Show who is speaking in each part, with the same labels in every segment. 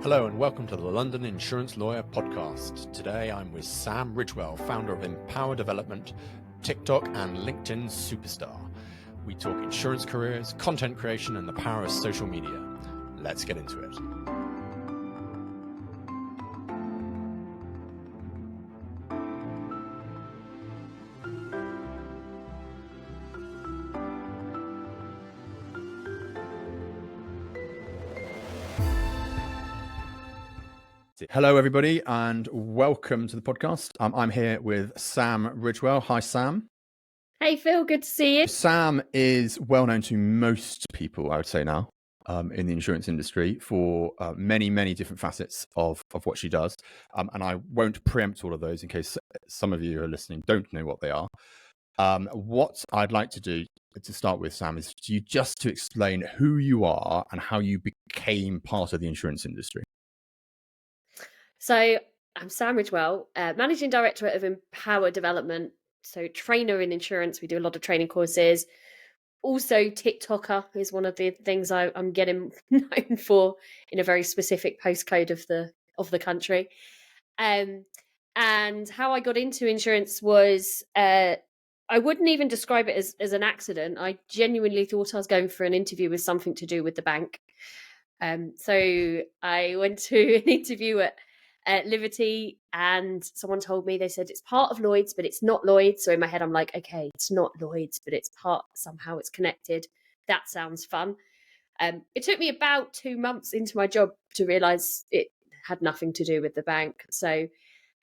Speaker 1: Hello and welcome to the London Insurance Lawyer Podcast. Today I'm with Sam Ridgewell, founder of Empower Development, TikTok and LinkedIn superstar. We talk insurance careers, content creation and the power of social media. Let's get into it. Hello, everybody, and welcome to the podcast. I'm here with Sam Ridgewell. Hi, Sam.
Speaker 2: Hey, Phil. Good to see you.
Speaker 1: Sam is well known to most people, I would say now, in the insurance industry for many, many different facets of what she does. And I won't preempt all of those in case some of you who are listening don't know what they are. What I'd like to do to start with, Sam, is for you just to explain who you are and how you became part of the insurance industry.
Speaker 2: So I'm Sam Ridgewell, Managing Director of Empower Development. So trainer in insurance. We do a lot of training courses. Also TikToker is one of the things I'm getting known for in a very specific postcode of the country. And how I got into insurance was I wouldn't even describe it as an accident. I genuinely thought I was going for an interview with something to do with the bank. So I went to an interview at Liberty, and someone told me, they said it's part of Lloyd's, but it's not Lloyd's. So in my head, I'm like, okay, it's not Lloyd's, but it's part, somehow it's connected. That sounds fun. It took me about 2 months into my job to realize it had nothing to do with the bank. So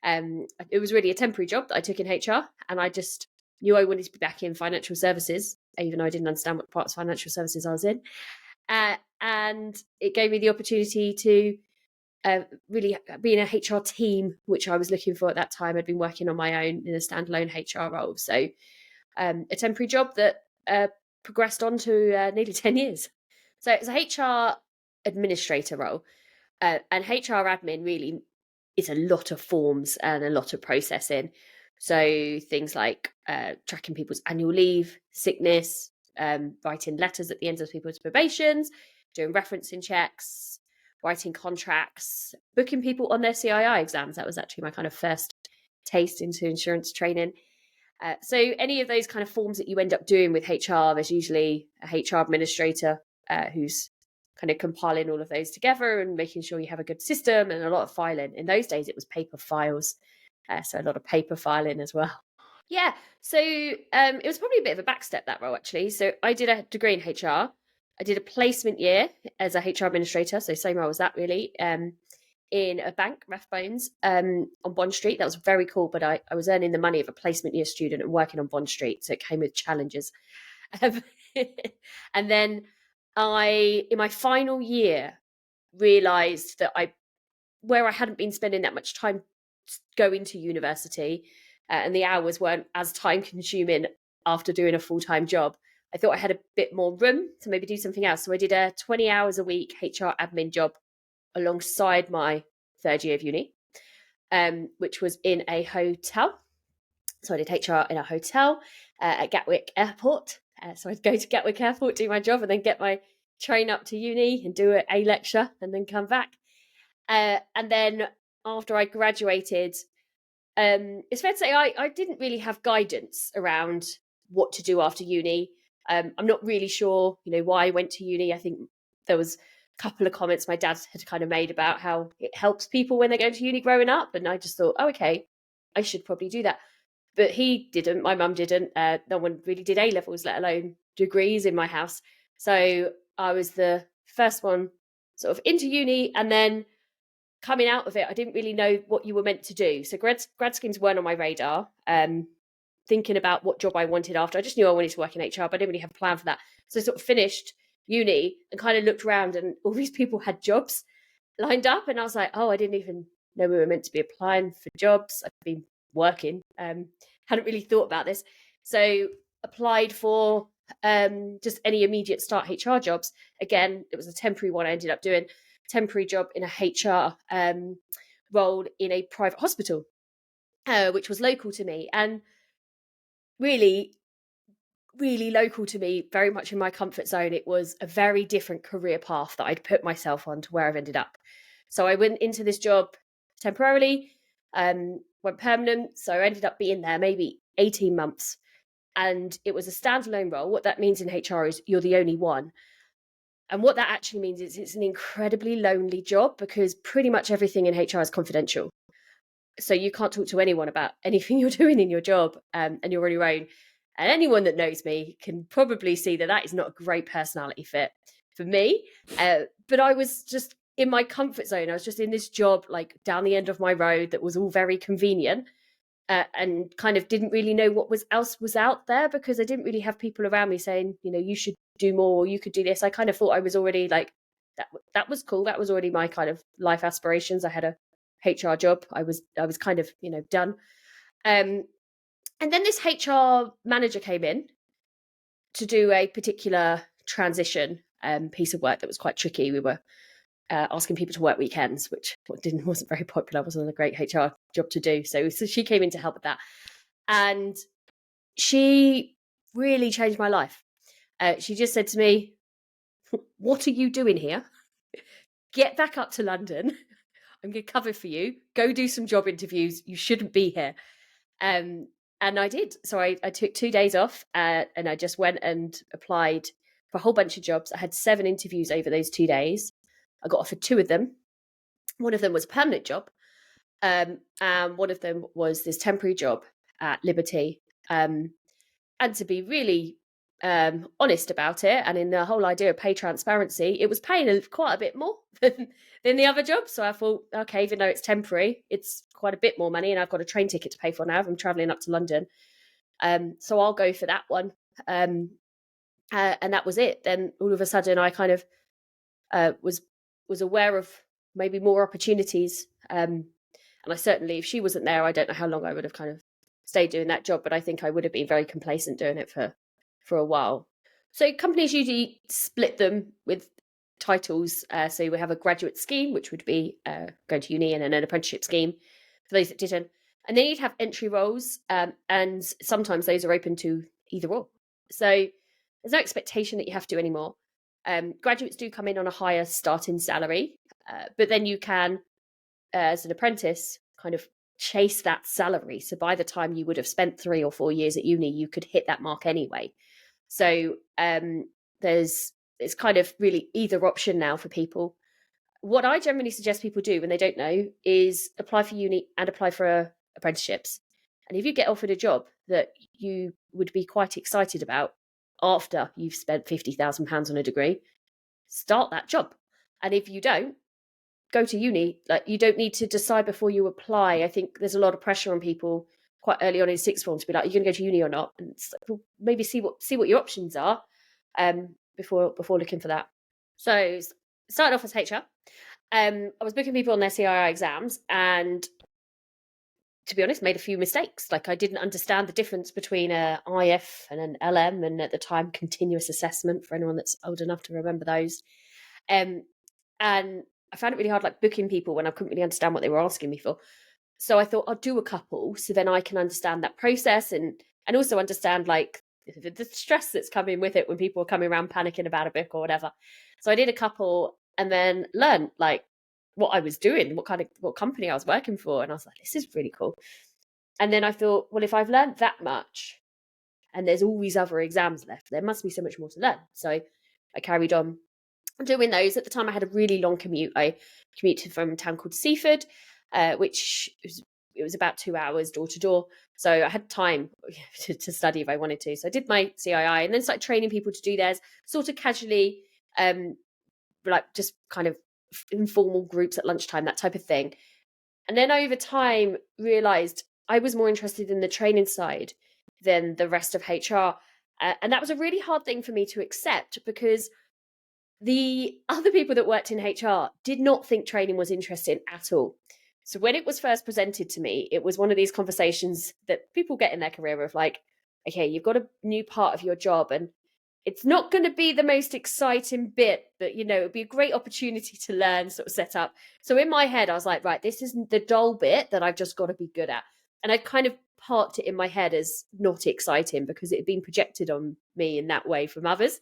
Speaker 2: it was really a temporary job that I took in HR, and I just knew I wanted to be back in financial services, even though I didn't understand what parts of financial services I was in. And it gave me the opportunity to really be in a HR team, which I was looking for at that time. I'd been working on my own in a standalone HR role. So a temporary job that progressed on to nearly 10 years. So it's a HR administrator role. And HR admin really is a lot of forms and a lot of processing. So things like tracking people's annual leave, sickness, writing letters at the end of people's probations, doing referencing checks, writing contracts, booking people on their CII exams. That was actually my kind of first taste into insurance training. So any of those kind of forms that you end up doing with HR, there's usually a HR administrator who's kind of compiling all of those together and making sure you have a good system, and a lot of filing. In those days, it was paper files. So a lot of paper filing as well. Yeah, so it was probably a bit of a backstep, that role, actually. So I did a degree in HR. I did a placement year as a HR administrator, so same role as that, really, in a bank, Rathbones, on Bond Street. That was very cool, but I was earning the money of a placement year student and working on Bond Street, so it came with challenges. And then in my final year, realised that where I hadn't been spending that much time going to university, and the hours weren't as time-consuming after doing a full-time job, I thought I had a bit more room to maybe do something else. So I did a 20 hours a week HR admin job alongside my third year of uni, which was in a hotel. So I did HR in a hotel at Gatwick Airport. So I'd go to Gatwick Airport, do my job, and then get my train up to uni and do a lecture and then come back. And then after I graduated, it's fair to say I didn't really have guidance around what to do after uni. I'm not really sure, why I went to uni. I think there was a couple of comments my dad had kind of made about how it helps people when they go to uni growing up. And I just thought, oh, okay, I should probably do that. But he didn't. My mum didn't. No one really did A-levels, let alone degrees in my house. So I was the first one sort of into uni, and then coming out of it, I didn't really know what you were meant to do. So grad schemes weren't on my radar. Thinking about what job I wanted after. I just knew I wanted to work in HR, but I didn't really have a plan for that. So I sort of finished uni and kind of looked around, and all these people had jobs lined up. And I was like, oh, I didn't even know we were meant to be applying for jobs. I've been working. Hadn't really thought about this. So applied for just any immediate start HR jobs. Again, it was a temporary one I ended up doing. Temporary job in a HR role in a private hospital, which was local to me. And really, really local to me, very much in my comfort zone. It was a very different career path that I'd put myself on to where I've ended up. So I went into this job temporarily, went permanent. So I ended up being there maybe 18 months. And it was a standalone role. What that means in HR is you're the only one. And what that actually means is it's an incredibly lonely job because pretty much everything in HR is confidential. So you can't talk to anyone about anything you're doing in your job, and you're on your own. And anyone that knows me can probably see that that is not a great personality fit for me. But I was just in my comfort zone. I was just in this job, like down the end of my road, that was all very convenient, and kind of didn't really know what else was out there because I didn't really have people around me saying, you should do more, or you could do this. I kind of thought I was already like that. That was cool. That was already my kind of life aspirations. I had a HR job. I was kind of done. And then this HR manager came in to do a particular transition piece of work that was quite tricky. We were asking people to work weekends, which wasn't very popular. Wasn't a great HR job to do. So she came in to help with that, and she really changed my life. She just said to me, "What are you doing here? Get back up to London. I'm going to cover for you. Go do some job interviews. You shouldn't be here." And I did. So I took 2 days off, and I just went and applied for a whole bunch of jobs. I had 7 interviews over those 2 days. I got offered 2 of them. One of them was a permanent job, and one of them was this temporary job at Liberty. And to be really honest about it, and in the whole idea of pay transparency, it was paying quite a bit more than the other job. So I thought, okay, even though it's temporary, it's quite a bit more money, and I've got a train ticket to pay for now if I'm traveling up to London. So I'll go for that one. And that was it. Then all of a sudden, I kind of was aware of maybe more opportunities. And I certainly, if she wasn't there, I don't know how long I would have kind of stayed doing that job, but I think I would have been very complacent doing it for a while. So companies usually split them with titles. So we have a graduate scheme, which would be going to uni, and then an apprenticeship scheme for those that didn't. And then you'd have entry roles, and sometimes those are open to either or. So there's no expectation that you have to anymore. Graduates do come in on a higher starting salary, but then you can, as an apprentice, kind of chase that salary. So by the time you would have spent 3 or 4 years at uni, you could hit that mark anyway. So it's kind of really either option now for people. What I generally suggest people do when they don't know is apply for uni and apply for apprenticeships. And if you get offered a job that you would be quite excited about after you've spent £50,000 on a degree, start that job. And if you don't, go to uni. Like, you don't need to decide before you apply. I think there's a lot of pressure on people quite early on in sixth form to be like, "Are you going to go to uni or not?" And it's like, well, maybe see what your options are before looking for that. So started off as HR. I was booking people on their CII exams, and to be honest, made a few mistakes. Like, I didn't understand the difference between a IF and an LM, and at the time, continuous assessment, for anyone that's old enough to remember those. And I found it really hard, like, booking people when I couldn't really understand what they were asking me for. So I thought I'll do a couple, so then I can understand that process and also understand, like, the stress that's coming with it when people are coming around panicking about a book or whatever. So I did a couple and then learned, like, what I was doing, what company I was working for. And I was like, this is really cool. And then I thought, well, if I've learned that much and there's all these other exams left, there must be so much more to learn. So I carried on doing those. At the time, I had a really long commute. I commuted from a town called Seaford, which was about 2 hours door to door. So I had time to study if I wanted to. So I did my CII and then started training people to do theirs, sort of casually, like just kind of informal groups at lunchtime, that type of thing. And then over time realised I was more interested in the training side than the rest of HR. And that was a really hard thing for me to accept, because the other people that worked in HR did not think training was interesting at all. So when it was first presented to me, it was one of these conversations that people get in their career of like, okay, you've got a new part of your job and it's not going to be the most exciting bit, but, it'd be a great opportunity to learn, sort of set up. So in my head, I was like, right, this isn't the dull bit that I've just got to be good at. And I kind of parked it in my head as not exciting because it had been projected on me in that way from others.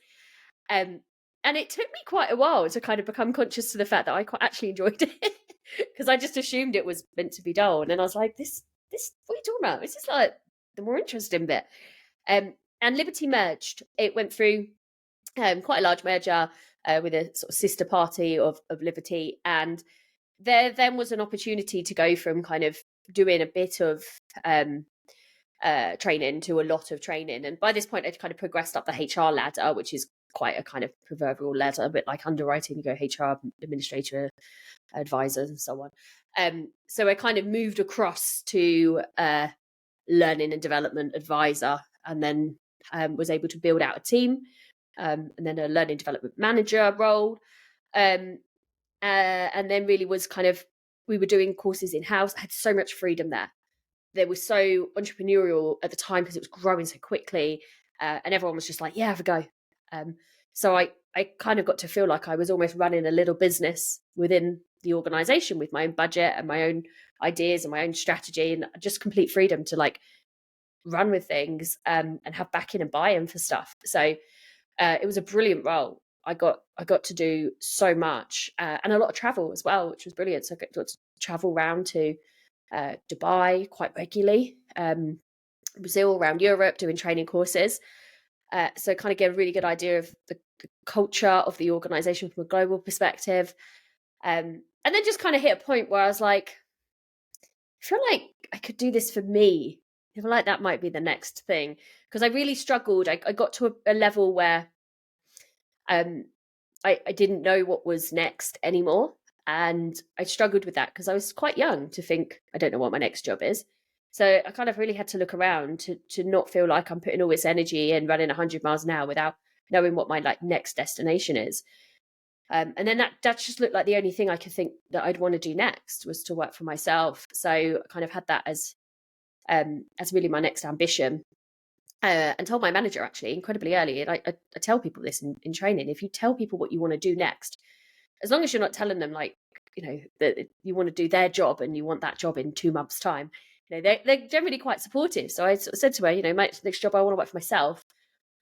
Speaker 2: And it took me quite a while to kind of become conscious to the fact that I quite actually enjoyed it. because I just assumed it was meant to be dull. And then I was like, this, what are you talking about? This is like the more interesting bit. And Liberty merged. It went through quite a large merger with a sort of sister party of Liberty. And there then was an opportunity to go from kind of doing a bit of training to a lot of training. And by this point, I'd kind of progressed up the HR ladder, which is quite a kind of proverbial ladder, a bit like underwriting, you go HR, administrator, advisors, and so on. So I kind of moved across to learning and development advisor, and then was able to build out a team, and then a learning development manager role. And then really was kind of, we were doing courses in-house. I had so much freedom there. They were so entrepreneurial at the time because it was growing so quickly, and everyone was just like, yeah, have a go. So I kind of got to feel like I was almost running a little business within the organization with my own budget and my own ideas and my own strategy, and just complete freedom to like run with things and have backing and buy-in for stuff. So it was a brilliant role. I got to do so much and a lot of travel as well, which was brilliant. So I got to travel around to Dubai quite regularly, Brazil, around Europe, doing training courses. So kind of get a really good idea of the culture of the organization from a global perspective. And then just kind of hit a point where I was like, I feel like I could do this for me. I feel like that might be the next thing. Because I really struggled. I got to a level where I didn't know what was next anymore. And I struggled with that because I was quite young to think, I don't know what my next job is. So I kind of really had to look around to not feel like I'm putting all this energy in running 100 miles an hour without knowing what my like next destination is. And then that just looked like the only thing I could think that I'd want to do next was to work for myself. So I kind of had that as really my next ambition. And told my manager actually incredibly early. And I tell people this in training. If you tell people what you want to do next, as long as you're not telling them like, you know, that you want to do their job and you want that job in 2 months' time, you know, they're generally quite supportive. So I sort of said to her, you know, my next job, I want to work for myself.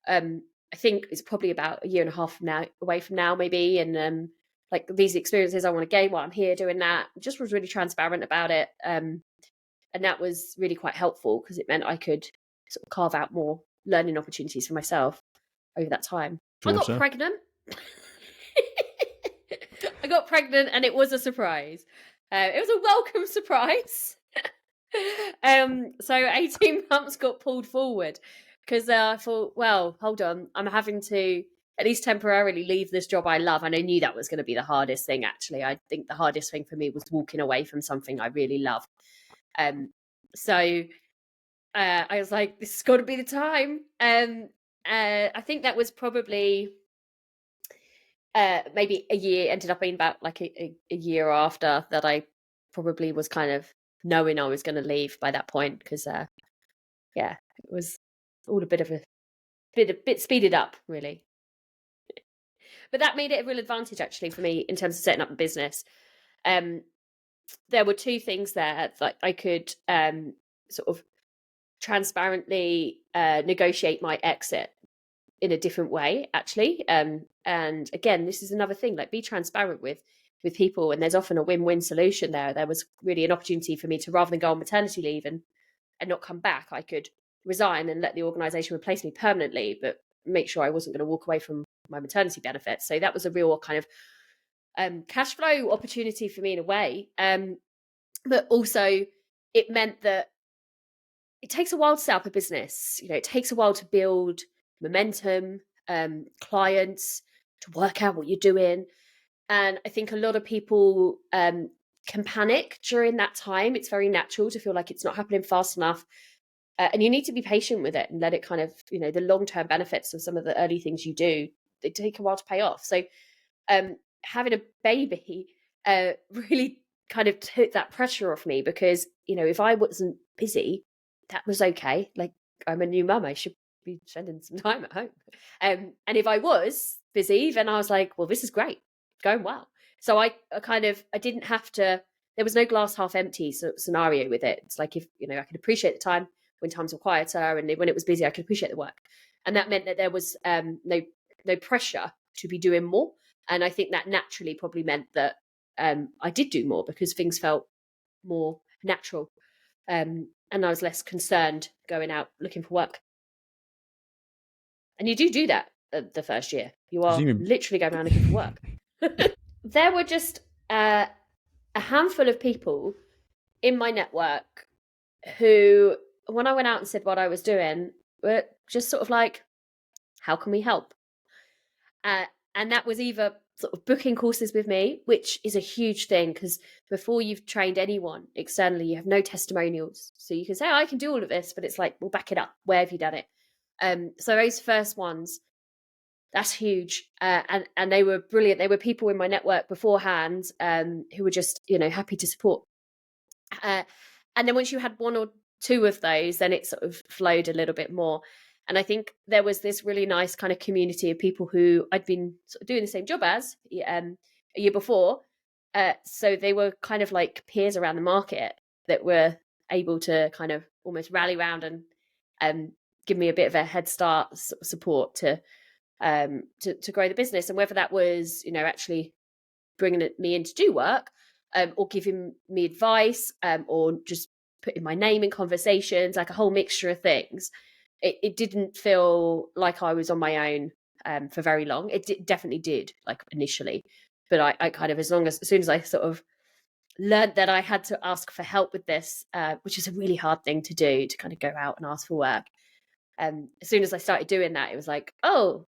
Speaker 2: I think it's probably about 1.5 years away from now, maybe. And like these experiences I want to gain while I'm here doing that. Just was really transparent about it. And that was really quite helpful because it meant I could sort of carve out more learning opportunities for myself over that time.
Speaker 1: Georgia.
Speaker 2: I got pregnant. I got pregnant and it was a surprise. It was a welcome surprise. So 18 months got pulled forward because I thought, well, hold on, I'm having to at least temporarily leave this job I love. And I knew that was going to be the hardest thing, actually. I think the hardest thing for me was walking away from something I really love. So I was like, this has got to be the time. I think that was probably maybe a year, ended up being about like a year after that I probably was kind of knowing I was going to leave by that point because, yeah, it was all a bit speeded up, really. But that made it a real advantage, actually, for me in terms of setting up the business. There were 2 things there that I could sort of transparently negotiate my exit in a different way, actually. And again, this is another thing, like be transparent with people, and there's often a win-win solution there. There was really an opportunity for me to, rather than go on maternity leave and not come back, I could resign and let the organization replace me permanently, but make sure I wasn't going to walk away from my maternity benefits. So that was a real kind of cash flow opportunity for me in a way. But also it meant that it takes a while to set up a business. You know, it takes a while to build momentum, clients, to work out what you're doing. And I think a lot of people can panic during that time. It's very natural to feel like it's not happening fast enough. And you need to be patient with it and let it kind of, you know, the long-term benefits of some of the early things you do, they take a while to pay off. So having a baby really kind of took that pressure off me because, you know, if I wasn't busy, that was okay. Like, I'm a new mum, I should be spending some time at home. And if I was busy, then I was like, well, this is great, going well. So I didn't have to, there was no glass half empty scenario with it. It's like, if, you know, I could appreciate the time when times were quieter, and when it was busy, I could appreciate the work. And that meant that there was no pressure to be doing more. And I think that naturally probably meant that I did do more because things felt more natural. And I was less concerned going out looking for work. And you do that the first year. You are literally going around looking for work. There were just a handful of people in my network who, when I went out and said what I was doing, were just sort of like, how can we help? And that was either sort of booking courses with me, which is a huge thing because before you've trained anyone externally, you have no testimonials. So you can say, oh, I can do all of this, but it's like, well, back it up. Where have you done it? So those first ones, that's huge. And they were brilliant. They were people in my network beforehand who were just, happy to support. And then once you had one or two of those, then it sort of flowed a little bit more. And I think there was this really nice kind of community of people who I'd been sort of doing the same job as a year before. So they were kind of like peers around the market that were able to kind of almost rally around and give me a bit of a head start support to grow the business. And whether that was, actually bringing me in to do work or giving me advice or just putting my name in conversations, like a whole mixture of things. It didn't feel like I was on my own for very long. It definitely did, like initially, but I kind of, as soon as I sort of learned that I had to ask for help with this, which is a really hard thing to do, to kind of go out and ask for work. As soon as I started doing that, it was like, oh,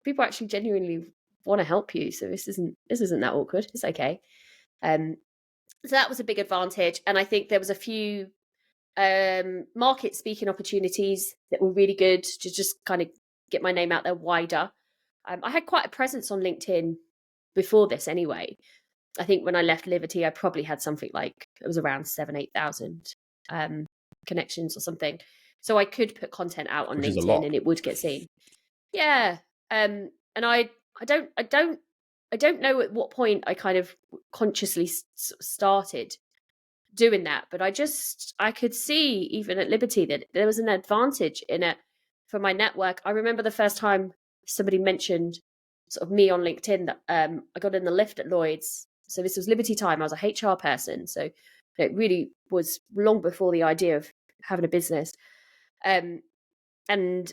Speaker 2: people actually genuinely want to help you, so this isn't that awkward. It's okay. So that was a big advantage, and I think there was a few market speaking opportunities that were really good to just kind of get my name out there wider. I had quite a presence on LinkedIn before this anyway. I think when I left Liberty, I probably had something like, it was around 7,000-8,000 connections or something. So I could put content out on LinkedIn and it would get seen. Yeah. And I don't know at what point I kind of consciously started doing that, but I could see even at Liberty that there was an advantage in it for my network. I remember the first time somebody mentioned sort of me on LinkedIn that I got in the lift at Lloyd's. So this was Liberty time. I was a HR person, so it really was long before the idea of having a business. And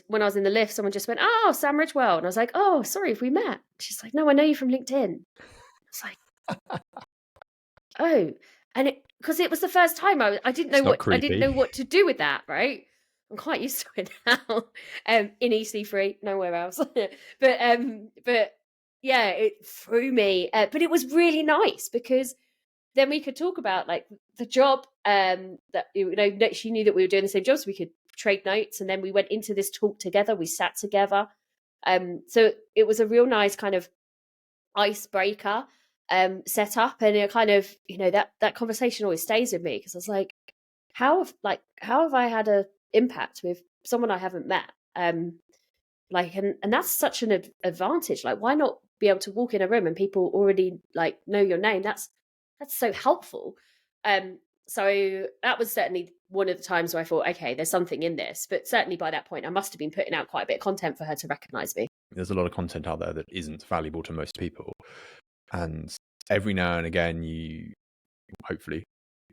Speaker 2: when I was in the lift, someone just went, "Oh, Sam Ridgewell," and I was like, "Oh, sorry if we met." She's like, "No, I know you from LinkedIn." It's like, oh, and because it was the first time I didn't know what to do with that. Right, I'm quite used to it now. In EC3, nowhere else. but yeah, it threw me. But it was really nice because then we could talk about like the job. That she knew that we were doing the same job, so we could trade notes, and then we went into this talk together. We sat together. So it was a real nice kind of icebreaker set up, and it kind of, that conversation always stays with me because I was like, how have I had a impact with someone I haven't met? And that's such an advantage. Like, why not be able to walk in a room and people already like know your name? That's so helpful. So that was certainly one of the times where I thought, okay, there's something in this. But certainly by that point, I must have been putting out quite a bit of content for her to recognize me.
Speaker 1: There's a lot of content out there that isn't valuable to most people. And every now and again, you hopefully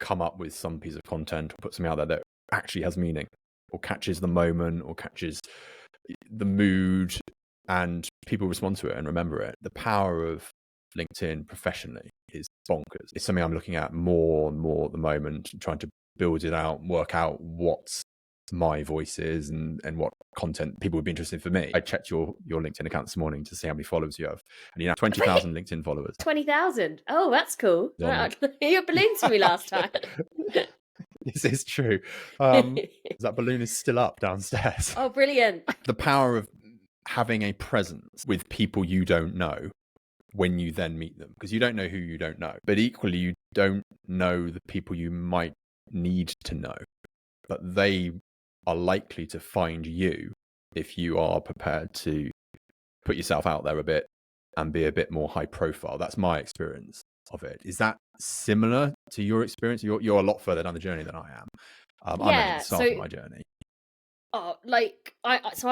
Speaker 1: come up with some piece of content or put something out there that actually has meaning or catches the moment or catches the mood, and people respond to it and remember it. The power of LinkedIn professionally is bonkers. It's something I'm looking at more and more at the moment, trying to build it out, work out what my voice is and what content people would be interested in for me. I checked your LinkedIn account this morning to see how many followers you have, and you have 20,000 LinkedIn followers.
Speaker 2: 20,000. Oh, that's cool. You ballooned to me last time.
Speaker 1: This is true. That balloon is still up downstairs.
Speaker 2: Oh, brilliant.
Speaker 1: The power of having a presence with people you don't know when you then meet them, because you don't know who you don't know, but equally you don't know the people you might need to know, but they are likely to find you if you are prepared to put yourself out there a bit and be a bit more high profile. That's my experience of it. Is that similar to your experience? You're a lot further down the journey than I am. I'm at the start of my journey.
Speaker 2: I'm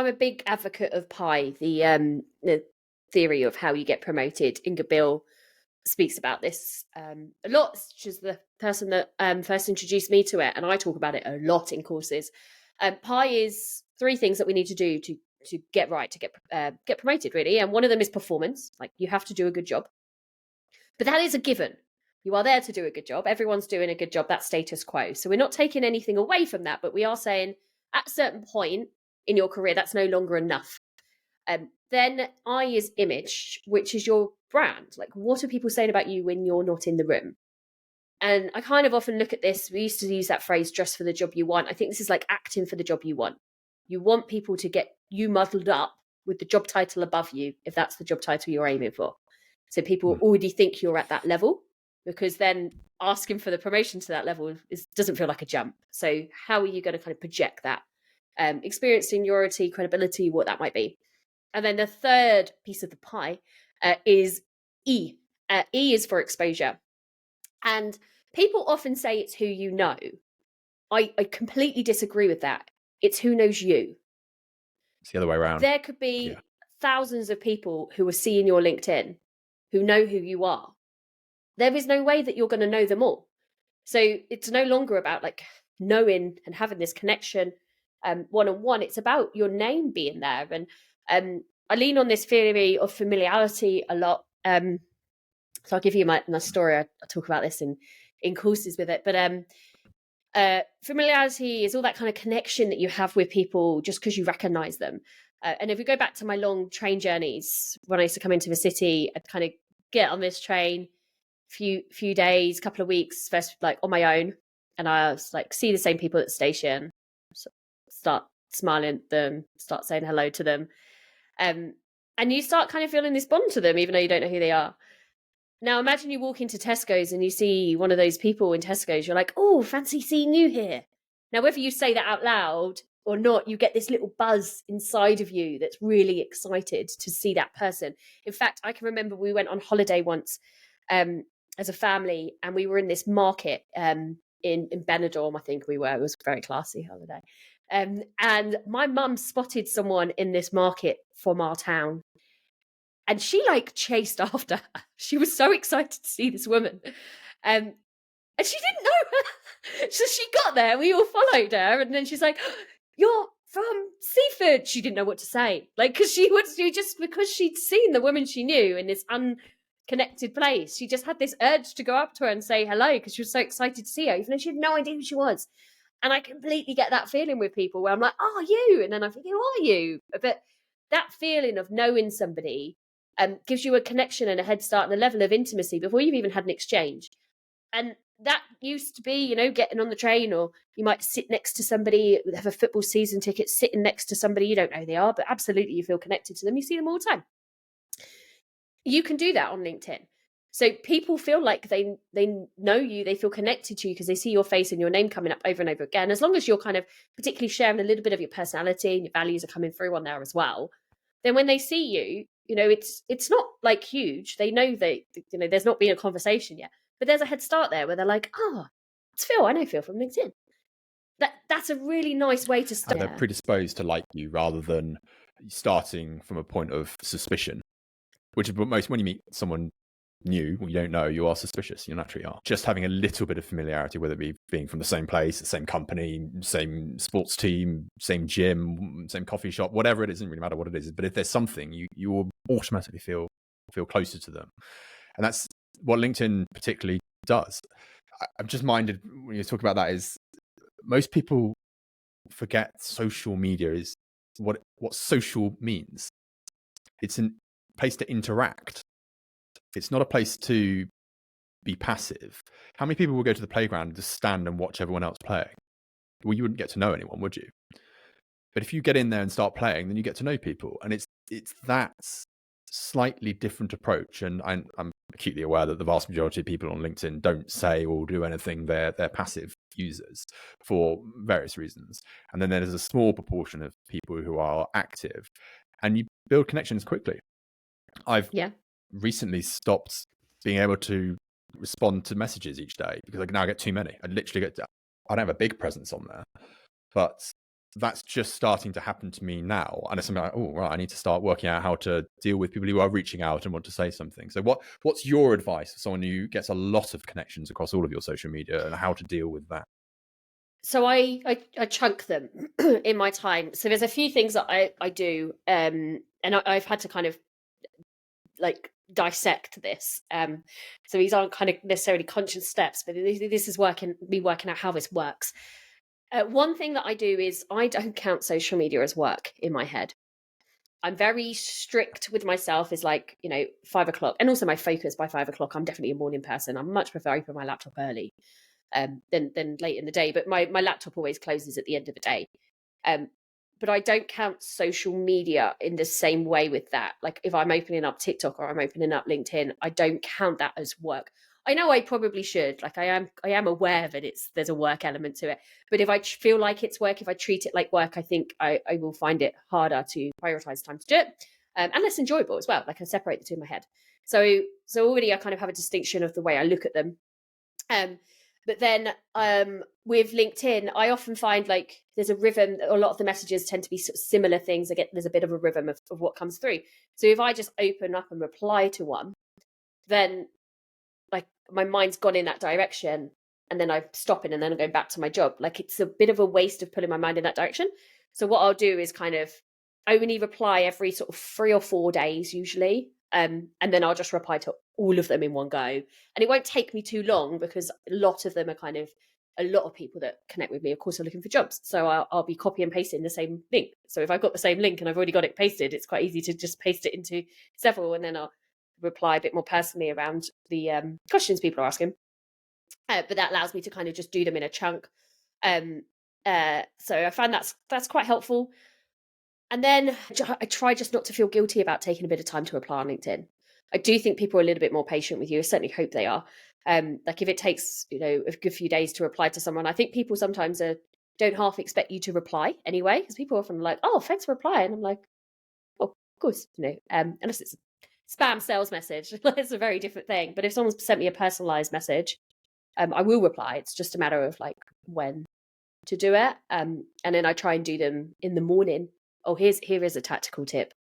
Speaker 2: a big advocate of PI, the theory of how you get promoted. Inga Bill speaks about this a lot. She's the person that first introduced me to it, and I talk about it a lot in courses. PI is 3 things that we need to do to get right, to get promoted, really. And one of them is performance. Like, you have to do a good job, but that is a given. You are there to do a good job. Everyone's doing a good job. That's status quo. So we're not taking anything away from that, but we are saying at a certain point in your career, that's no longer enough. Then I is image, which is your brand. Like, what are people saying about you when you're not in the room? And I kind of often look at this. We used to use that phrase, dress for the job you want. I think this is like acting for the job you want. You want people to get you muddled up with the job title above you, if that's the job title you're aiming for. So people already think you're at that level, because then asking for the promotion to that level doesn't feel like a jump. So how are you going to kind of project that? Experience, seniority, credibility, what that might be. And then the third piece of the pie is E. E is for exposure. And people often say it's who you know. I completely disagree with that. It's who knows you.
Speaker 1: It's the other way around.
Speaker 2: There could be thousands of people who are seeing your LinkedIn who know who you are. There is no way that you're going to know them all. So it's no longer about like knowing and having this connection one-on-one. It's about your name being there. And I lean on this theory of familiarity a lot. So I'll give you my story. I talk about this in courses with it. But familiarity is all that kind of connection that you have with people just because you recognize them. And if we go back to my long train journeys, when I used to come into the city, I'd kind of get on this train, few days, couple of weeks, first like on my own, and I was like see the same people at the station, start smiling at them, start saying hello to them, and you start kind of feeling this bond to them, even though you don't know who they are. Now imagine you walk into Tesco's and you see one of those people in Tesco's, you're like, oh, fancy seeing you here. Now whether you say that out loud or not, you get this little buzz inside of you that's really excited to see that person. In fact, I can remember we went on holiday once as a family, and we were in this market in Benidorm, I think we were. It was a very classy holiday. And my mum spotted someone in this market from our town, and she like chased after her. She was so excited to see this woman. And she didn't know her. So she got there, we all followed her, and then she's like, you're from Seaford. She didn't know what to say. Like, because because she'd seen the woman she knew in this unconnected place, she just had this urge to go up to her and say hello because she was so excited to see her, even though she had no idea who she was. And I completely get that feeling with people where I'm like, oh, you. And then I think, who are you? But that feeling of knowing somebody gives you a connection and a head start and a level of intimacy before you've even had an exchange. And that used to be, getting on the train, or you might sit next to somebody, have a football season ticket, sitting next to somebody you don't know who they are, but absolutely you feel connected to them. You see them all the time. You can do that on LinkedIn. So people feel like they know you, they feel connected to you because they see your face and your name coming up over and over again. As long as you're kind of particularly sharing a little bit of your personality and your values are coming through on there as well, then when they see you, it's not like huge. They know there's not been a conversation yet, but there's a head start there where they're like, oh, it's Phil. I know Phil from LinkedIn. That's a really nice way to start.
Speaker 1: They're predisposed to like you rather than starting from a point of suspicion, which is most when you meet someone new, you don't know, you are suspicious. You naturally are. Just having a little bit of familiarity, whether it be being from the same place, the same company, same sports team, same gym, same coffee shop, whatever it is, doesn't really matter what it is. But if there's something, you will automatically feel closer to them. And that's what LinkedIn particularly does. I'm just minded when you talk about that is most people forget social media is what social means. It's a place to interact. It's not a place to be passive. How many people will go to the playground and just stand and watch everyone else playing? Well, you wouldn't get to know anyone, would you? But if you get in there and start playing, then you get to know people. And it's that slightly different approach. And I'm acutely aware that the vast majority of people on LinkedIn don't say or do anything. They're passive users for various reasons. And then there's a small proportion of people who are active, and you build connections quickly. I've recently stopped being able to respond to messages each day because I now get too many. I don't have a big presence on there, but that's just starting to happen to me now. And it's something like, oh, right, I need to start working out how to deal with people who are reaching out and want to say something. So what's your advice for someone who gets a lot of connections across all of your social media and how to deal with that?
Speaker 2: So I chunk them in my time. So there's a few things that I do, and I've had to kind of like dissect this. So these aren't kind of necessarily conscious steps, but this is me working out how this works. One thing that I do is I don't count social media as work in my head. I'm very strict with myself. Is like, 5 o'clock, and also my focus by 5 o'clock. I'm definitely a morning person. I much prefer open my laptop early than late in the day. But my laptop always closes at the end of the day. Um, but I don't count social media in the same way with that. Like if I'm opening up TikTok or I'm opening up LinkedIn, I don't count that as work. I know I probably should. Like I am aware that there's a work element to it. But if I feel like it's work, if I treat it like work, I think I will find it harder to prioritize time to do it, and less enjoyable as well. Like I separate the two in my head. So already I kind of have a distinction of the way I look at them. But then with LinkedIn, I often find like there's a rhythm. A lot of the messages tend to be sort of similar things. There's a bit of a rhythm of what comes through. So if I just open up and reply to one, then like my mind's gone in that direction, and then I'm stopping and then I'm going back to my job. Like it's a bit of a waste of putting my mind in that direction. So what I'll do is kind of only reply every sort of 3 or 4 days usually. And then I'll just reply to all of them in one go. And it won't take me too long because a lot of them are kind of a lot of people that connect with me, of course, are looking for jobs. So I'll be copy and pasting the same link. So if I've got the same link and I've already got it pasted, it's quite easy to just paste it into several, and then I'll reply a bit more personally around the questions people are asking. But that allows me to kind of just do them in a chunk. So I find that's quite helpful. And then I try just not to feel guilty about taking a bit of time to apply on LinkedIn. I do think people are a little bit more patient with you. I certainly hope they are. Like if it takes, a good few days to reply to someone, I think people sometimes don't half expect you to reply anyway, because people are often like, oh, thanks for replying. And I'm like, oh, of course, unless it's a spam sales message, it's a very different thing. But if someone's sent me a personalized message, I will reply. It's just a matter of like when to do it. And then I try and do them in the morning. Oh, here is a tactical tip.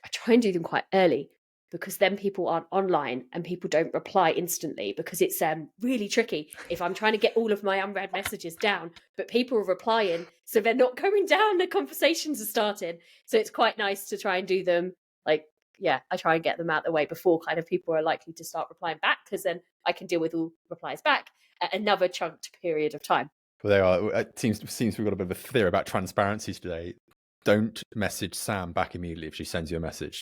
Speaker 2: I try and do them quite early, because then people aren't online and people don't reply instantly, because it's really tricky if I'm trying to get all of my unread messages down, but people are replying, so they're not going down, the conversations are starting. So it's quite nice to try and do them like, yeah, I try and get them out the way before kind of people are likely to start replying back, because then I can deal with all replies back at another chunked period of time.
Speaker 1: Well, there are. It seems we've got a bit of a theory about transparency today. Don't message Sam back immediately if she sends you a message.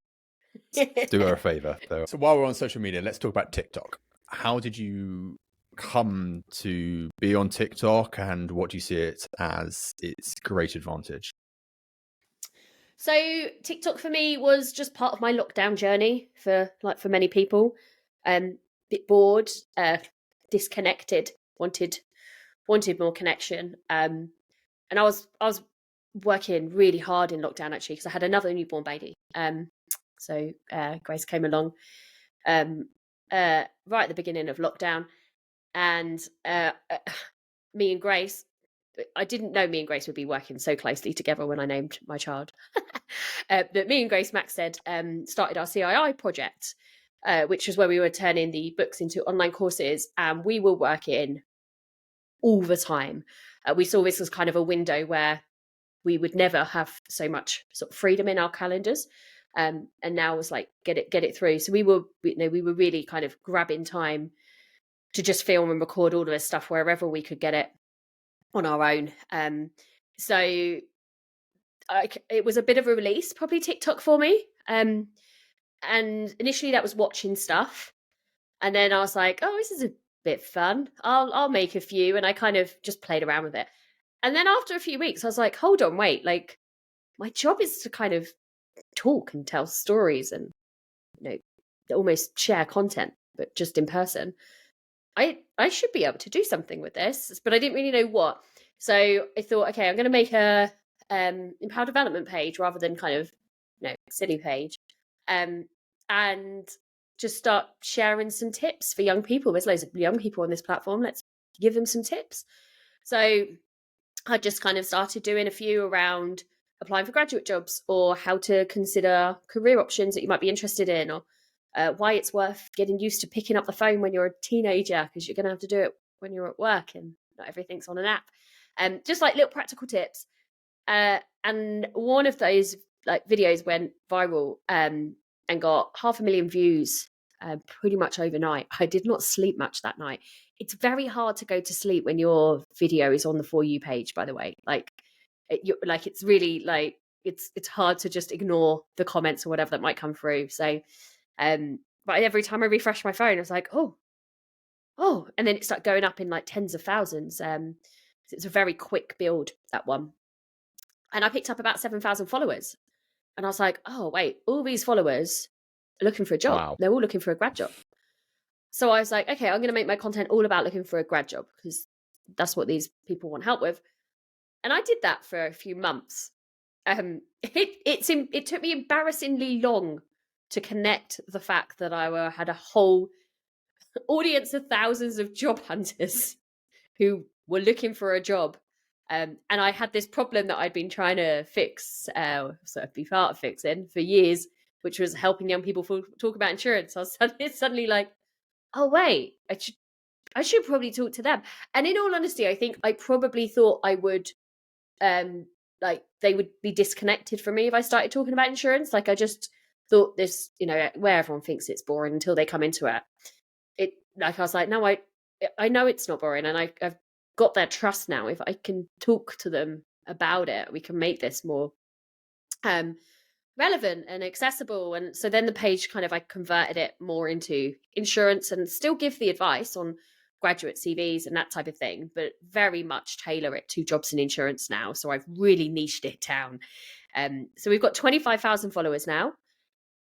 Speaker 1: Do her a favor. So while we're on social media, let's talk about TikTok. How did you come to be on TikTok, and what do you see it as its great advantage?
Speaker 2: So TikTok for me was just part of my lockdown journey for many people. Bit bored, disconnected, wanted more connection. And I was working really hard in lockdown actually, because I had another newborn baby. So Grace came along right at the beginning of lockdown, and me and Grace, I didn't know me and Grace would be working so closely together when I named my child. But me and Grace Maxted started our CII project, which was where we were turning the books into online courses, and we were working all the time. We saw this as kind of a window where we would never have so much sort of freedom in our calendars. And now was like, get it through. So we were really kind of grabbing time to just film and record all of this stuff wherever we could get it on our own. So it was a bit of a release, probably TikTok for me. And initially that was watching stuff. And then I was like, oh, this is a bit fun. I'll make a few. And I kind of just played around with it. And then after a few weeks, I was like, hold on, wait, like my job is to kind of talk and tell stories and, almost share content, but just in person. I should be able to do something with this, but I didn't really know what. So I thought, okay, I'm going to make a empower development page rather than kind of, silly page, and just start sharing some tips for young people. There's loads of young people on this platform. Let's give them some tips. So I just kind of started doing a few around applying for graduate jobs, or how to consider career options that you might be interested in, or why it's worth getting used to picking up the phone when you're a teenager, because you're going to have to do it when you're at work and not everything's on an app. Just like little practical tips. And one of those like videos went viral, and got 500,000 views pretty much overnight. I did not sleep much that night. It's very hard to go to sleep when your video is on the For You page, by the way. Like, it's really like, it's hard to just ignore the comments or whatever that might come through. So, but every time I refresh my phone, I was like, oh, and then it started going up in like tens of thousands. It's a very quick build, that one. And I picked up about 7,000 followers. And I was like, oh, wait, all these followers are looking for a job.
Speaker 1: Wow.
Speaker 2: They're all looking for a grad job. So I was like, okay, I'm going to make my content all about looking for a grad job, because that's what these people want help with. And I did that for a few months. It took me embarrassingly long to connect the fact that I had a whole audience of thousands of job hunters who were looking for a job. And I had this problem that I'd been trying to fix, sort of be part of fixing for years, which was helping young people talk about insurance. I was suddenly like, oh, wait, I should probably talk to them. And in all honesty, I think I probably thought I would, like, they would be disconnected from me if I started talking about insurance. Like, I just thought this, where everyone thinks it's boring until they come into it. I was like, no, I know it's not boring, and I've got their trust now. If I can talk to them about it, we can make this more relevant and accessible. And so then the page I converted it more into insurance, and still give the advice on graduate CVs and that type of thing, but very much tailor it to jobs and insurance now. So I've really niched it down. So we've got 25,000 followers now.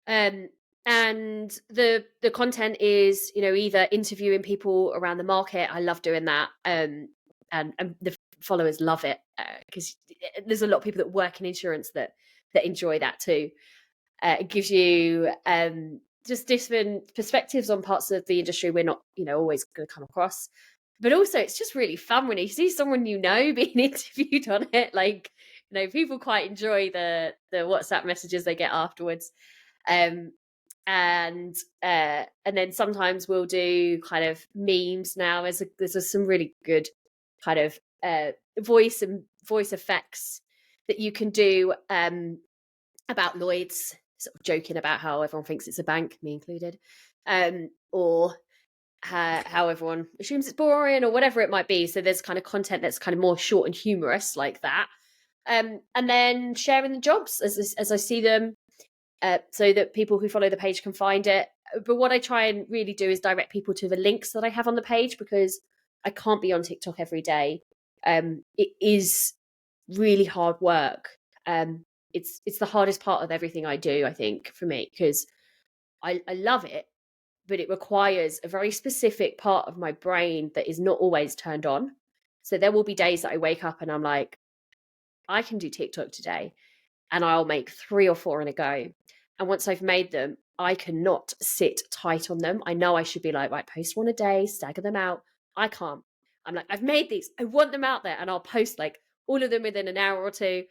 Speaker 2: And the content is, either interviewing people around the market. I love doing that. And the followers love it, because there's a lot of people that work in insurance that enjoy that too. It gives you just different perspectives on parts of the industry we're not, always going to come across. But also, it's just really fun when you see someone being interviewed on it. Like, people quite enjoy the WhatsApp messages they get afterwards. And then sometimes we'll do kind of memes now. There's some really good kind of voice effects that you can do about Lloyd's, sort of joking about how everyone thinks it's a bank, me included, or how everyone assumes it's boring, or whatever it might be. So there's kind of content that's kind of more short and humorous like that. And then sharing the jobs as I see them, so that people who follow the page can find it. But what I try and really do is direct people to the links that I have on the page, because I can't be on TikTok every day. It is really hard work. It's the hardest part of everything I do, I think, for me, because I love it, but it requires a very specific part of my brain that is not always turned on. So there will be days that I wake up and I'm like, I can do TikTok today, and I'll make 3 or 4 in a go. And once I've made them, I cannot sit tight on them. I know I should be like, right, post one a day, stagger them out. I can't. I'm like, I've made these. I want them out there, and I'll post like all of them within an hour or two.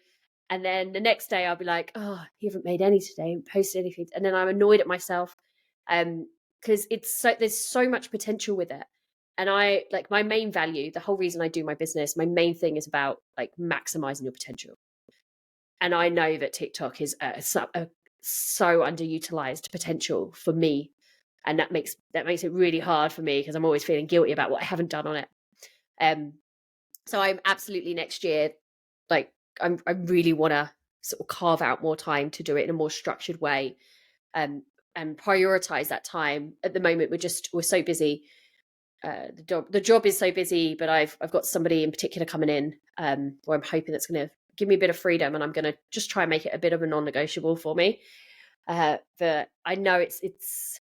Speaker 2: And then the next day I'll be like, oh, you haven't made any today, haven't posted anything. And then I'm annoyed at myself, because there's so much potential with it. And I like, my main value, the whole reason I do my business, my main thing is about like maximizing your potential. And I know that TikTok is a so underutilized potential for me, and that makes it really hard for me, because I'm always feeling guilty about what I haven't done on it. So I'm absolutely, next year, like I really want to sort of carve out more time to do it in a more structured way, and prioritize that time. At the moment, we're so busy. The job is so busy, but I've got somebody in particular coming in, where I'm hoping that's going to give me a bit of freedom, and I'm going to just try and make it a bit of a non-negotiable for me. But I know it's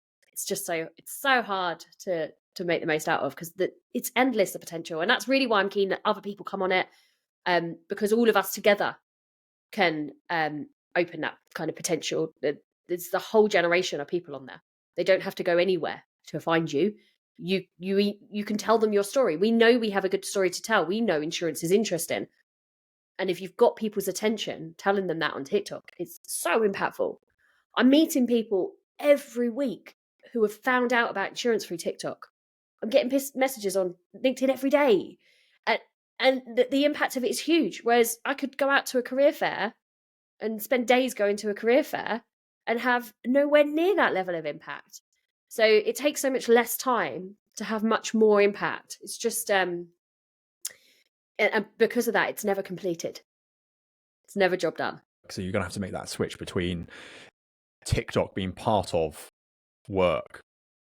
Speaker 2: so hard to make the most out of, because it's endless, the potential. And that's really why I'm keen that other people come on it, because all of us together can open that kind of potential. There's the whole generation of people on there. They don't have to go anywhere to find you. You can tell them your story. We know we have a good story to tell. We know insurance is interesting. And if you've got people's attention, telling them that on TikTok, it's so impactful. I'm meeting people every week who have found out about insurance through TikTok. I'm getting messages on LinkedIn every day. And the impact of it is huge. Whereas I could go out to a career fair and spend days going to a career fair and have nowhere near that level of impact. So it takes so much less time to have much more impact. It's just, and because of that, it's never completed. It's never job done.
Speaker 1: So you're going to have to make that switch between TikTok being part of work,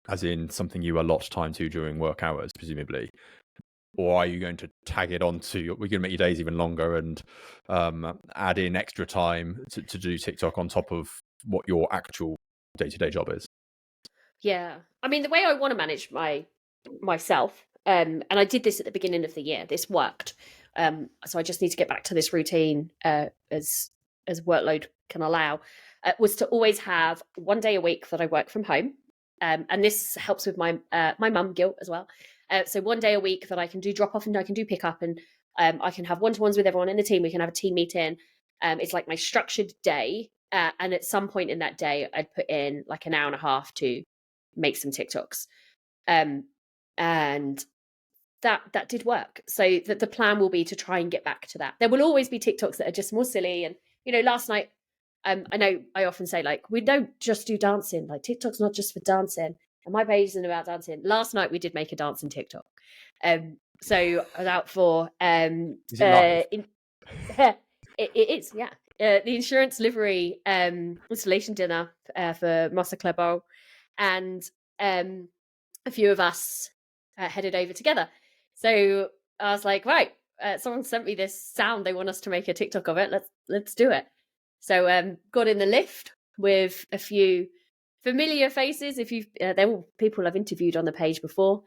Speaker 1: as in something you allot time to during work hours, presumably, or are you going to tag it onto, we're going to make your days even longer and add in extra time to do TikTok on top of what your actual day-to-day job is?
Speaker 2: Yeah. I mean, the way I want to manage myself, and I did this at the beginning of the year, this worked. So I just need to get back to this routine as workload can allow, was to always have one day a week that I work from home. And this helps with my mum guilt as well. So one day a week that I can do drop off and I can do pick up, and I can have one-to-ones with everyone in the team. We can have a team meeting. It's like my structured day. And at some point in that day, I'd put in like an hour and a half to make some TikToks. And that did work. So the plan will be to try and get back to that. There will always be TikToks that are just more silly. And, last night, I know I often say, like, we don't just do dancing. Like, TikTok's not just for dancing. And my page isn't about dancing. Last night we did make a dancing TikTok. So I was out for
Speaker 1: Is it live?
Speaker 2: it is, yeah. The insurance livery installation dinner for Master Club Bowl, and a few of us headed over together. So I was like, right, someone sent me this sound. They want us to make a TikTok of it. Let's do it. So got in the lift with a few familiar faces. If you've, they're all people I've interviewed on the page before.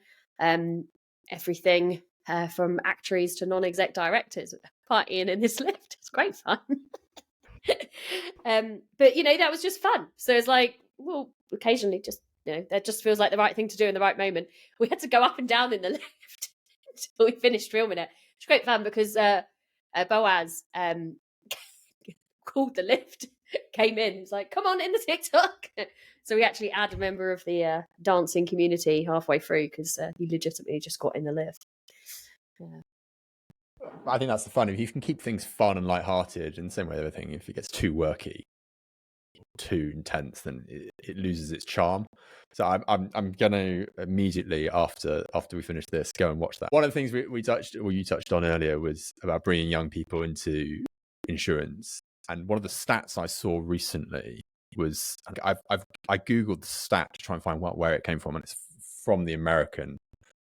Speaker 2: Everything from actuaries to non-exec directors partying in this lift. It's great fun. But that was just fun. So it's like, well, occasionally just that just feels like the right thing to do in the right moment. We had to go up and down in the lift until we finished filming it. It's great fun because Boaz called the lift, came in, was like, come on in the TikTok. So we actually add a member of the dancing community halfway through because he legitimately just got in the lift. Yeah.
Speaker 1: I think that's the fun. If you can keep things fun and lighthearted, in the same way everything, if it gets too worky, too intense, then it loses its charm. So I'm gonna immediately after we finish this go and watch that. One of the things we touched, or you touched on earlier, was about bringing young people into insurance. And one of the stats I saw recently was I googled the stat to try and find where it came from, and it's from the American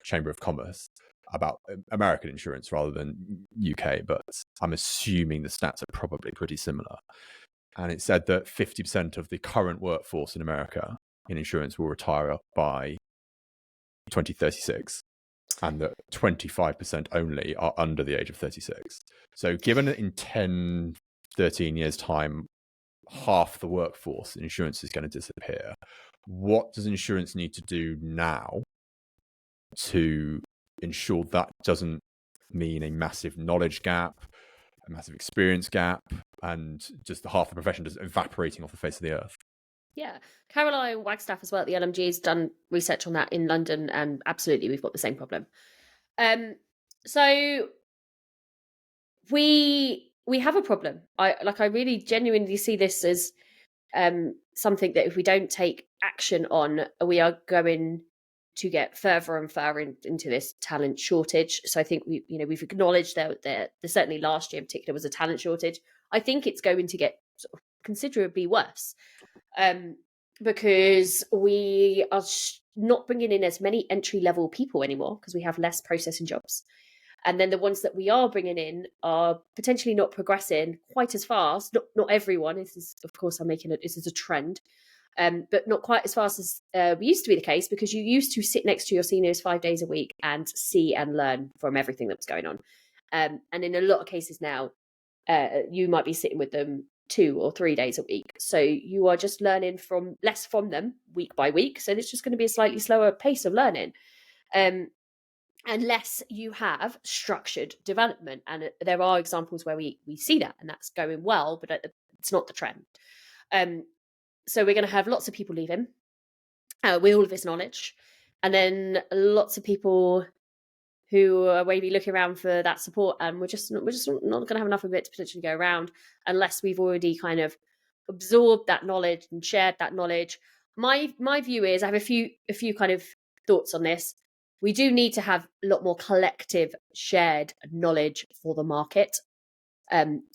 Speaker 1: Chamber of Commerce about American insurance rather than UK, but I'm assuming the stats are probably pretty similar. And it said that 50% of the current workforce in America in insurance will retire by 2036, and that 25% only are under the age of 36. So given that in 10, 13 years' time, half the workforce in insurance is going to disappear, what does insurance need to do now to ensure that doesn't mean a massive knowledge gap, a massive experience gap, and just half the profession just evaporating off the face of the earth?
Speaker 2: Yeah. Caroline Wagstaff as well at the LMG has done research on that in London, and absolutely we've got the same problem. So we have a problem. I really genuinely see this as something that if we don't take action on, we are going to get further and further into this talent shortage. So I think we've acknowledged that certainly last year in particular was a talent shortage. I think it's going to get sort of considerably worse because we are not bringing in as many entry-level people anymore because we have less processing jobs. And then the ones that we are bringing in are potentially not progressing quite as fast. Not everyone. This is, of course, this is a trend, but not quite as fast as used to be the case, because you used to sit next to your seniors 5 days a week and see and learn from everything that was going on. And in a lot of cases now, you might be sitting with them 2 or 3 days a week. So you are just learning less from them week by week. So it's just going to be a slightly slower pace of learning. unless you have structured development. And there are examples where we see that, and that's going well, but it's not the trend. So we're going to have lots of people leaving with all of this knowledge, and then lots of people who are maybe looking around for that support, and we're just not going to have enough of it to potentially go around unless we've already kind of absorbed that knowledge and shared that knowledge. My view is, I have a few kind of thoughts on this. We do need to have a lot more collective shared knowledge for the market.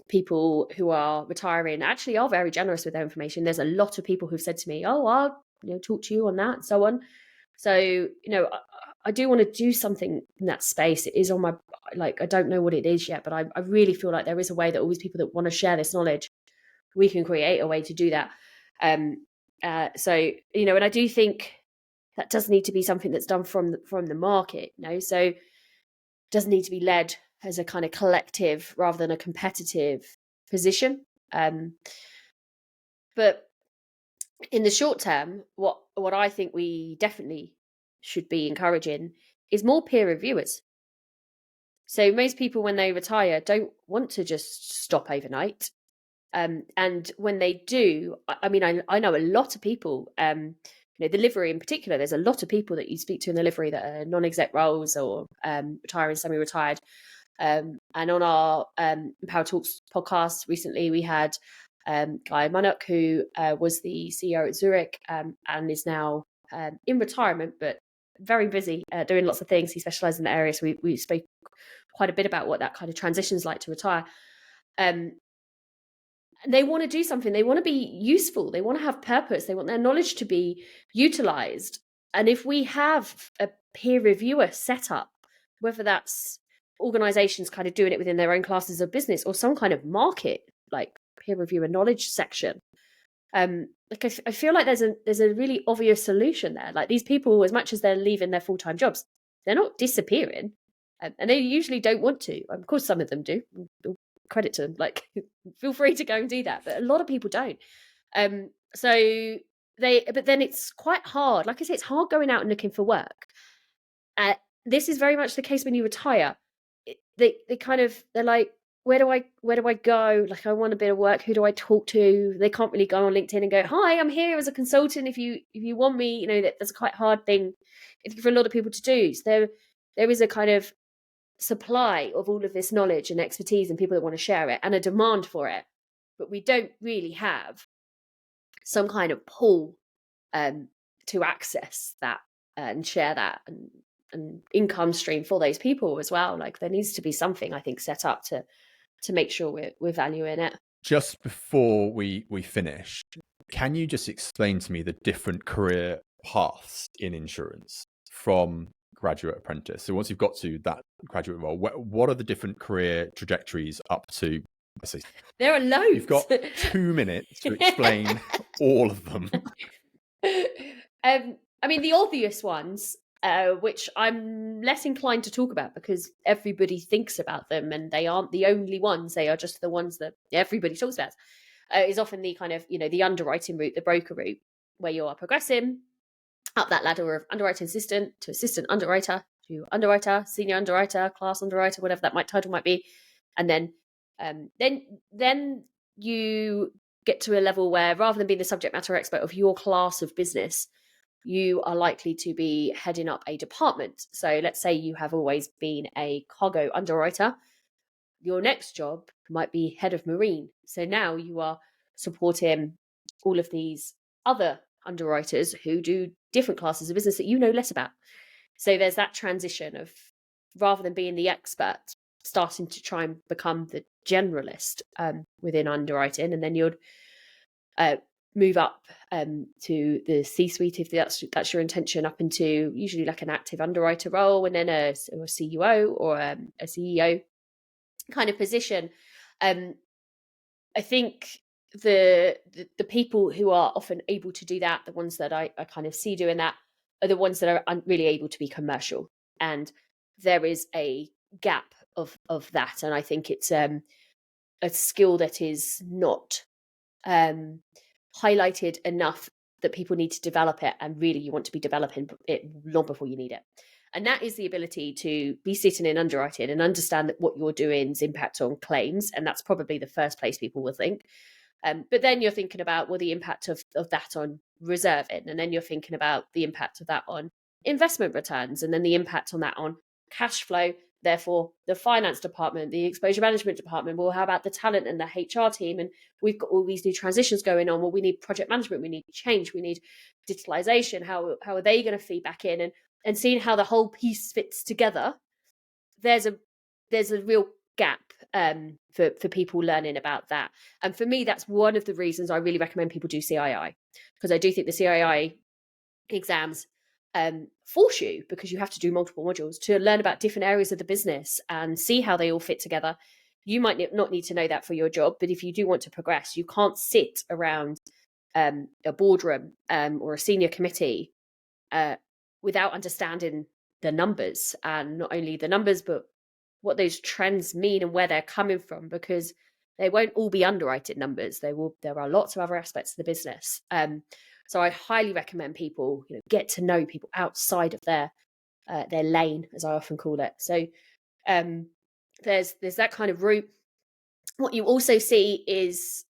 Speaker 2: People who are retiring actually are very generous with their information. There's a lot of people who've said to me, "Oh, I'll talk to you on that," and so on. So I do want to do something in that space. It is on my, like, I don't know what it is yet, but I really feel like there is a way that all these people that want to share this knowledge, we can create a way to do that. So and I do think that does need to be something that's done from the market. So it does need to be led as a kind of collective rather than a competitive position. But in the short term, what I think we definitely should be encouraging is more peer reviewers. So most people, when they retire, don't want to just stop overnight. And when they do, I mean, I know a lot of people, the livery in particular, there's a lot of people that you speak to in the livery that are non-exec roles or retiring, semi-retired. And on our Empower Talks podcast recently, we had Guy Munnock, who was the CEO at Zurich and is now in retirement, but very busy doing lots of things. He specializes in the area. So we spoke quite a bit about what that kind of transition is like to retire. They want to do something. They want to be useful. They want to have purpose. They want their knowledge to be utilized. And if we have a peer reviewer set up, whether that's organizations kind of doing it within their own classes of business or some kind of market, like peer reviewer knowledge section, like I feel like there's a really obvious solution there. Like, these people, as much as they're leaving their full-time jobs, they're not disappearing, and they usually don't want to. Of course, some of them do. Credit to them, like, feel free to go and do that, but a lot of people don't. But then it's quite hard. Like I say, it's hard going out and looking for work. This is very much the case when you retire. They're like, where do I go? Like, I want a bit of work. Who do I talk to? They can't really go on LinkedIn and go, "Hi, I'm here as a consultant. If you want me," that's a quite hard thing for a lot of people to do. So there is a kind of supply of all of this knowledge and expertise and people that want to share it and a demand for it, but we don't really have some kind of pool to access that and share that and income stream for those people as well. Like, there needs to be something, I think, set up to make sure we're valuing it.
Speaker 1: Just before we finish, can you just explain to me the different career paths in insurance from graduate apprentice? So once you've got to that graduate role, what are the different career trajectories up to?
Speaker 2: There are loads.
Speaker 1: You've got 2 minutes to explain all of them.
Speaker 2: I mean, the obvious ones, which I'm less inclined to talk about because everybody thinks about them and they aren't the only ones. They are just the ones that everybody talks about. Is often the kind of, the underwriting route, the broker route, where you are progressing up that ladder of underwriting assistant to assistant underwriter to underwriter, senior underwriter, class underwriter, whatever that title might be. And then you get to a level where, rather than being the subject matter expert of your class of business, you are likely to be heading up a department. So let's say you have always been a cargo underwriter. Your next job might be head of marine. So now you are supporting all of these other underwriters who do different classes of business that you know less about. So there's that transition of, rather than being the expert, starting to try and become the generalist within underwriting, and then you'd move up to the C-suite if that's your intention, up into usually like an active underwriter role, and then a CEO or a CEO kind of position. I think the people who are often able to do that, the ones that I kind of see doing that, are the ones that are really able to be commercial, and there is a gap of that, and I think it's a skill that is not highlighted enough, that people need to develop it, and really you want to be developing it long before you need it. And that is the ability to be sitting in underwriting and understand that what you're doing's impact on claims. And that's probably the first place people will think. But then you're thinking about, well, the impact of that on reserving. And then you're thinking about the impact of that on investment returns. And then the impact on that on cash flow. Therefore, the finance department, the exposure management department, well, how about the talent and the HR team? And we've got all these new transitions going on. Well, we need project management, we need change, we need digitalization. How are they going to feed back in? And seeing how the whole piece fits together, there's a real gap for people learning about that. And for me, that's one of the reasons I really recommend people do CII, because I do think the CII exams force you, because you have to do multiple modules, to learn about different areas of the business and see how they all fit together. You might not need to know that for your job, but if you do want to progress, you can't sit around a boardroom or a senior committee without understanding the numbers, and not only the numbers, but what those trends mean and where they're coming from, because they won't all be underwriting numbers. There are lots of other aspects of the business. So I highly recommend people, get to know people outside of their lane, as I often call it. So there's that kind of route. What you also see is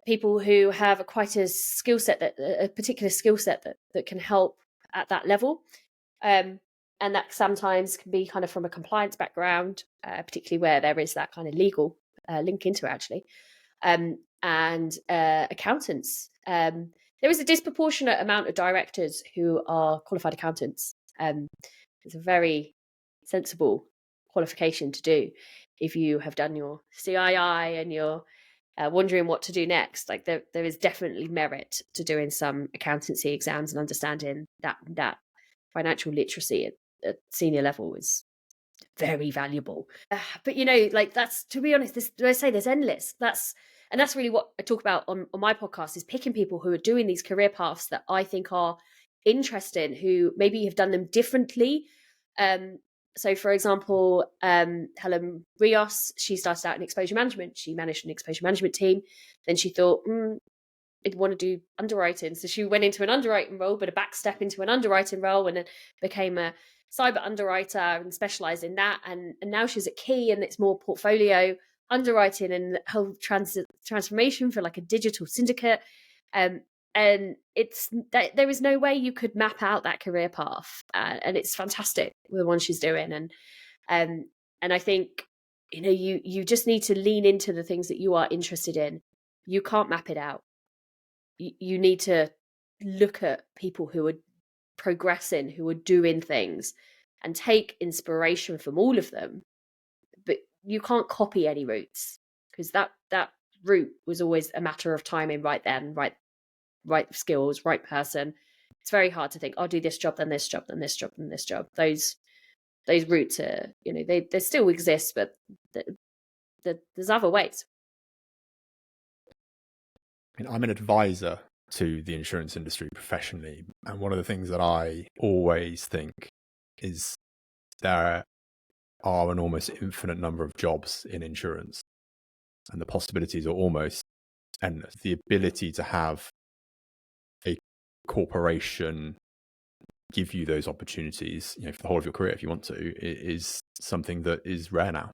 Speaker 2: people who have quite a skill set, a particular skill set that can help at that level. And that sometimes can be kind of from a compliance background, particularly where there is that kind of legal link into it, actually. And accountants. There is a disproportionate amount of directors who are qualified accountants. It's a very sensible qualification to do if you have done your CII and you're wondering what to do next. Like there is definitely merit to doing some accountancy exams and understanding that financial literacy at senior level is very valuable. But that's, to be honest, I say there's endless. That's really what I talk about on my podcast, is picking people who are doing these career paths that I think are interesting, who maybe have done them differently. So, for example, Helen Rios, she started out in exposure management. She managed an exposure management team. Then she thought, I'd want to do underwriting. So she went into an underwriting role, but a back step into an underwriting role, and then became a cyber underwriter and specialised in that. And now she's at Key, and it's more portfolio underwriting and whole transformation for like a digital syndicate. And it's that there is no way you could map out that career path, and it's fantastic with the one she's doing. And I think you just need to lean into the things that you are interested in. You can't map it out. You need to look at people who are progressing, who are doing things, and take inspiration from all of them. But you can't copy any routes, because that route was always a matter of timing, right then, right skills, right person. It's very hard to think, I'll do this job, then this job, then this job, then this job. Those routes are, they still exist, but there's other ways.
Speaker 1: I'm an advisor to the insurance industry professionally, and one of the things that I always think is there are an almost infinite number of jobs in insurance, and the possibilities are almost endless. The ability to have a corporation give you those opportunities, for the whole of your career, if you want to, is something that is rare now.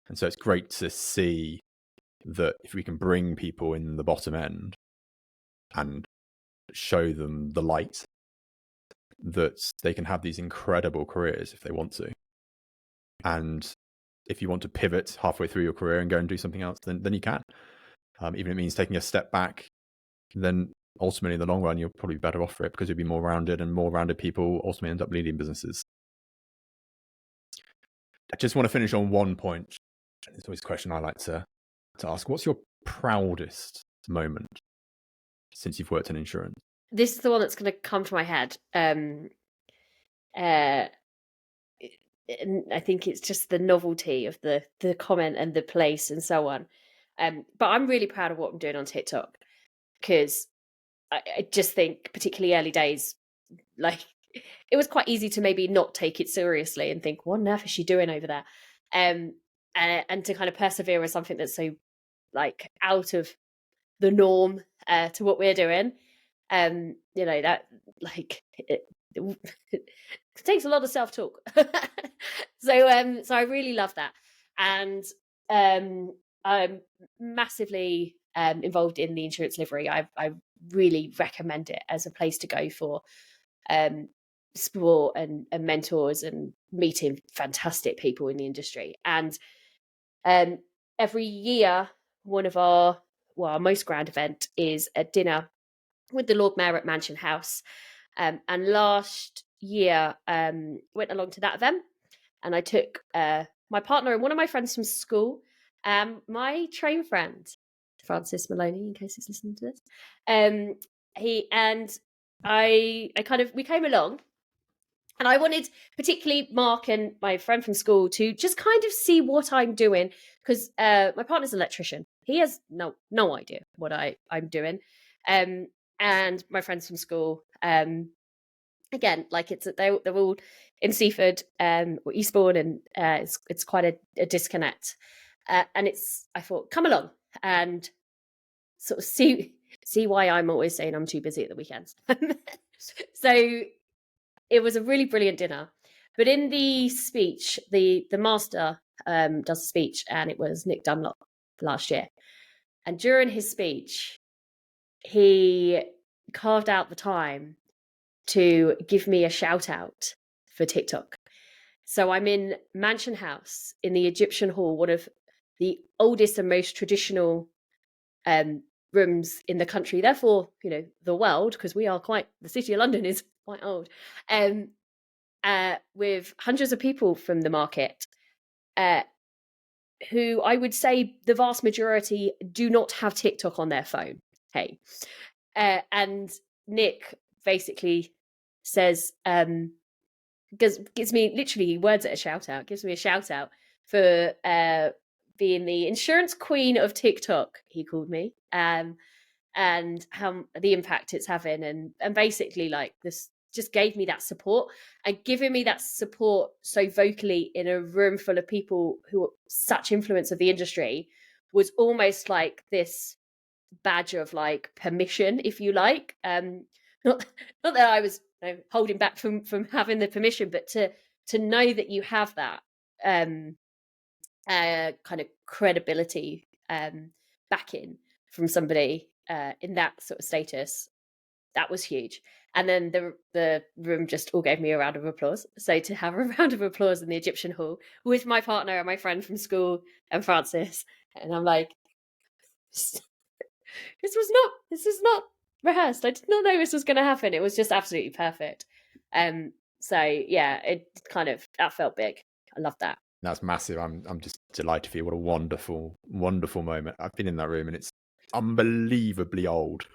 Speaker 1: And so it's great to see that if we can bring people in the bottom end and show them the light, that they can have these incredible careers if they want to. And if you want to pivot halfway through your career and go and do something else, then you can. Even if it means taking a step back, then ultimately in the long run, you're probably better off for it, because you'll be more rounded, and more rounded people ultimately end up leading businesses. I just want to finish on one point. It's always a question I like to ask. What's your proudest moment since you've worked in insurance?
Speaker 2: This is the one that's going to come to my head. And I think it's just the novelty of the comment and the place and so on. But I'm really proud of what I'm doing on TikTok, because I just think, particularly early days, like it was quite easy to maybe not take it seriously and think, what on earth is she doing over there? And to kind of persevere with something that's so like out of the norm to what we're doing. That like it takes a lot of self-talk. So I really love that. And I'm massively involved in the insurance livery. I really recommend it as a place to go for sport and mentors and meeting fantastic people in the industry. And every year, one of our most grand event is a dinner with the Lord Mayor at Mansion House. And last year, went along to that event, and I took my partner and one of my friends from school, my train friend, Francis Maloney, in case he's listening to this. He and I kind of, we came along, and I wanted particularly Mark and my friend from school to just kind of see what I'm doing, because my partner's an electrician. He has no idea what I'm doing. And my friends from school, again, like they're all in Seaford or Eastbourne, and it's quite a disconnect. And I thought, come along and sort of see why I'm always saying I'm too busy at the weekends. So it was a really brilliant dinner. But in the speech, the master does a speech, and it was Nick Dunlop last year. And during his speech, he carved out the time to give me a shout out for TikTok. So I'm in Mansion House in the Egyptian Hall, one of the oldest and most traditional rooms in the country, therefore, the world, because the city of London is quite old, with hundreds of people from the market, who I would say the vast majority do not have TikTok on their phone. Hey, and Nick basically says, gives me literally words at a shout out, gives me a shout out for being the insurance queen of TikTok, he called me, and how the impact it's having, and basically like this just gave me that support, and giving me that support so vocally in a room full of people who are such influence of the industry was almost like this badge of like permission, if you like. Not that I was holding back from having the permission, but to know that you have that kind of credibility backing from somebody in that sort of status, that was huge. And then the room just all gave me a round of applause. So to have a round of applause in the Egyptian Hall with my partner and my friend from school and Francis, and I'm like, this is not rehearsed. I did not know this was going to happen. It was just absolutely perfect. So yeah, it kind of, that felt big. I love that.
Speaker 1: That's massive. I'm just delighted for you. What a wonderful, wonderful moment. I've been in that room and it's unbelievably old.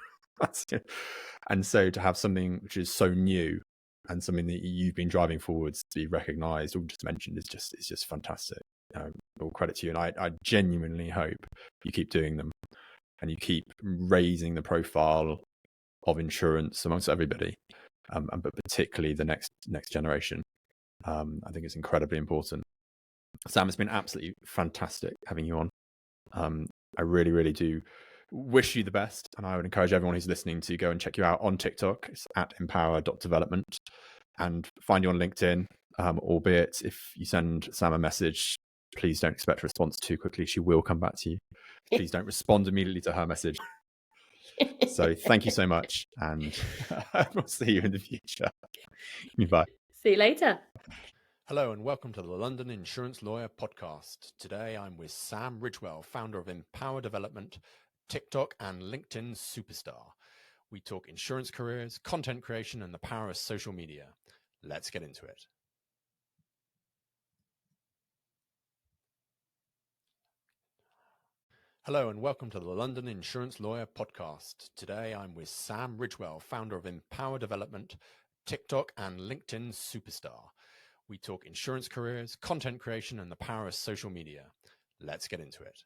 Speaker 1: And so to have something which is so new and something that you've been driving forwards to be recognised or just mentioned is just fantastic. All credit to you. And I genuinely hope you keep doing them and you keep raising the profile of insurance amongst everybody, but particularly the next generation. I think it's incredibly important. Sam, it's been absolutely fantastic having you on. I really, really do wish you the best. And I would encourage everyone who's listening to go and check you out on TikTok. It's at empower.development, and find you on LinkedIn, albeit if you send Sam a message, please don't expect a response too quickly. She will come back to you. Please don't respond immediately to her message. So thank you so much. And we'll see you in the future. Bye.
Speaker 2: See you later.
Speaker 3: Hello and welcome to the London Insurance Lawyer Podcast. Today I'm with Sam Ridgewell, founder of Empower Development, TikTok and LinkedIn superstar. We talk insurance careers, content creation and the power of social media. Let's get into it. Hello and welcome to the London Insurance Lawyer Podcast. Today I'm with Sam Ridgewell, founder of Empower Development, TikTok and LinkedIn superstar. We talk insurance careers, content creation and the power of social media. Let's get into it.